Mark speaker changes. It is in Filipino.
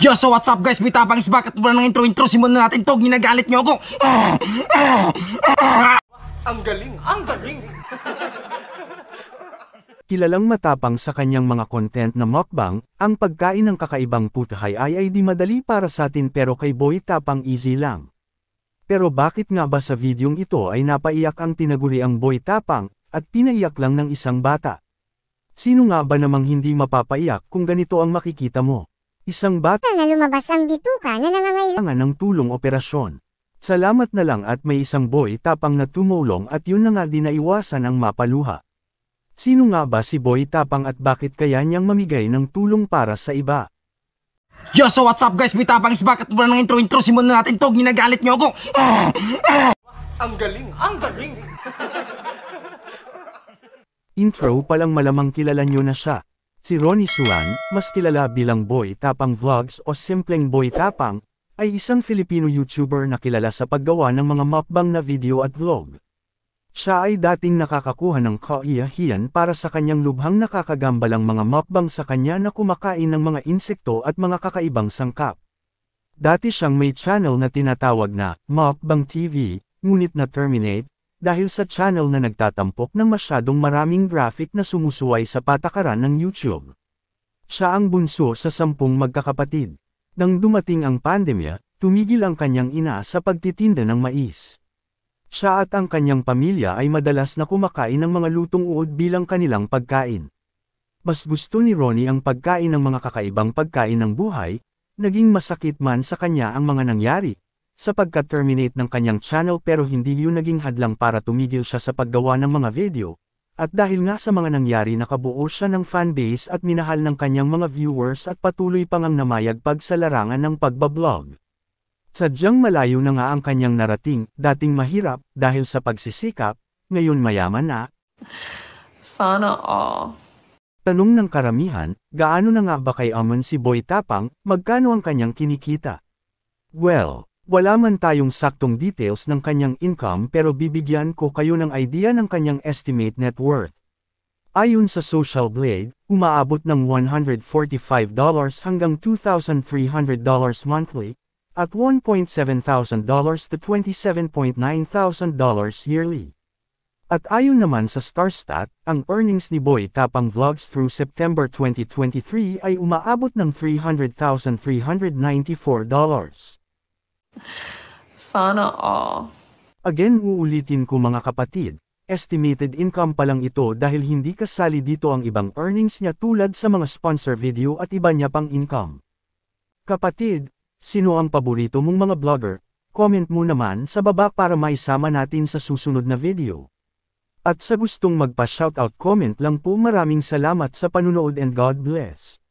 Speaker 1: Yo, so what's up guys? Bitapang is back at wala ng intro-intro. Simulan na natin to. Ginagalit nyo ako.
Speaker 2: Ang galing! Ang galing!
Speaker 3: Kilalang matapang sa kanyang mga content na mukbang, ang pagkain ng kakaibang putahay ay di madali para sa atin pero kay Boy Tapang easy lang. Pero bakit nga ba sa videong ito ay napaiyak ang tinaguriang Boy Tapang, at pinaiyak lang ng isang bata? Sino nga ba namang hindi mapapaiyak kung ganito ang makikita mo? Isang bata
Speaker 4: na lumabas ang bituka na nangangailangan
Speaker 3: ng tulong operasyon. Salamat na lang at may isang Boy Tapang na tumulong at yun na nga di naiwasan ang mapaluha. Sino nga ba si Boy Tapang at bakit kaya niyang mamigay ng tulong para sa iba?
Speaker 1: Yo, so what's up guys? Bitapang is back at wala ng intro-intro. Simulan na natin to. Ginagalit nyo ako.
Speaker 2: Ang galing! Ang galing!
Speaker 3: Intro palang malamang kilala nyo na siya. Si Ronnie Suan, mas kilala bilang Boy Tapang Vlogs o simpleng Boy Tapang, ay isang Filipino YouTuber na kilala sa paggawa ng mga mukbang na video at vlog. Siya ay dating nakakakuha ng kaiyahiyan para sa kanyang lubhang nakakagambalang mga mukbang sa kanya na kumakain ng mga insekto at mga kakaibang sangkap. Dati siyang may channel na tinatawag na Mukbang TV, ngunit na-terminate, dahil sa channel na nagtatampok ng masyadong maraming graphic na sumusuway sa patakaran ng YouTube. Siya ang bunso sa 10 magkakapatid. Nang dumating ang pandemya, tumigil ang kanyang ina sa pagtitinda ng mais. Siya at ang kanyang pamilya ay madalas na kumakain ng mga lutong uod bilang kanilang pagkain. Mas gusto ni Ronnie ang pagkain ng mga kakaibang pagkain ng buhay, naging masakit man sa kanya ang mga nangyari, sapagkat terminate ng kanyang channel pero hindi yun naging hadlang para tumigil siya sa paggawa ng mga video, at dahil nga sa mga nangyari nakabuo siya ng fanbase at minahal ng kanyang mga viewers at patuloy pang ang namayagpag sa larangan ng pagbablog. Sadyang malayo na nga ang kanyang narating, dating mahirap, dahil sa pagsisikap, ngayon mayaman na.
Speaker 5: Sana all.
Speaker 3: Tanong ng karamihan, gaano na nga ba kay Amon si Boy Tapang, magkano ang kanyang kinikita? Well, wala man tayong saktong details ng kanyang income pero bibigyan ko kayo ng idea ng kanyang estimate net worth. Ayon sa Social Blade, umaabot ng $145 hanggang $2,300 monthly, at $1,700 to $27,900 yearly. At ayon naman sa Starstat, ang earnings ni Boy Tapang Vlogs through September 2023 ay umaabot ng $300,394.
Speaker 5: Sana all.
Speaker 3: Again uulitin ko mga kapatid, estimated income pa lang ito dahil hindi kasali dito ang ibang earnings niya tulad sa mga sponsor video at iba niya pang income. Kapatid, sino ang paborito mong mga vlogger? Comment mo naman sa baba para maisama natin sa susunod na video. At sa gustong magpa-shoutout comment lang po, maraming salamat sa panunood and God bless.